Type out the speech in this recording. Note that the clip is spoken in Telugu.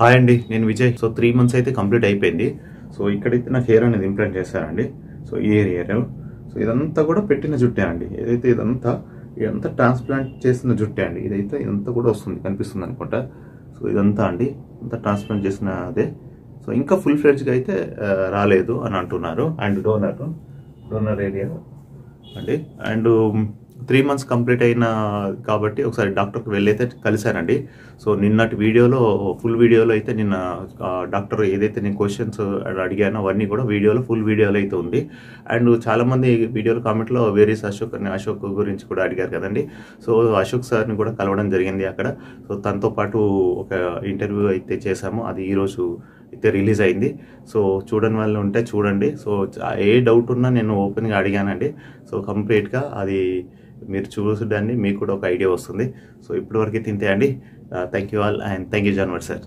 హాయ్ అండి, నేను విజయ్. సో 3 మంత్స్ అయితే కంప్లీట్ అయిపోయింది. సో ఇక్కడైతే నాకు హెయిర్ అనేది ఇంప్లాంట్ చేశారండి. సో ఈ ఏరియా, సో ఇదంతా కూడా పెట్టిన జుట్టే అండి. ఏదైతే ఇదంతా ట్రాన్స్ప్లాంట్ చేసిన జుట్టే అండి. ఇదంతా కూడా వస్తుంది, కనిపిస్తుంది అనుకుంటా. సో ఇదంతా అండి, అంతా ట్రాన్స్ప్లాంట్ చేసిన అదే. సో ఇంకా ఫుల్ ఫ్లెడ్జ్గా అయితే రాలేదు అని అంటున్నారు. అండ్ డోనర్ ఏరియా అండి. అండ్ 3 మంత్స్ కంప్లీట్ అయిన కాబట్టి ఒకసారి డాక్టర్కి వెళ్ళైతే కలిశానండి. సో నిన్నటి వీడియోలో, ఫుల్ వీడియోలో అయితే నిన్న డాక్టర్ ఏదైతే నేను క్వశ్చన్స్ అడిగానో అవన్నీ కూడా ఫుల్ వీడియోలో అయితే ఉంది. అండ్ చాలామంది వీడియోలో కామెంట్లో వేరీస్ అశోక్ అని, అశోక్ గురించి కూడా అడిగారు కదండి. సో అశోక్ సార్ని కూడా కలవడం జరిగింది అక్కడ. సో తనతో పాటు ఒక ఇంటర్వ్యూ అయితే చేశాము. అది ఈరోజు అయితే రిలీజ్ అయింది. సో చూడని వాళ్ళు ఉంటే చూడండి. సో ఏ డౌట్ ఉన్నా నేను ఓపెన్గా అడిగానండి. సో కంప్లీట్గా అది మీరు చూడండి, మీకు కూడా ఒక ఐడియా వస్తుంది. సో ఇప్పటివరకు తింటే అండి. Thank you all and thank you జాన్వర్ సార్.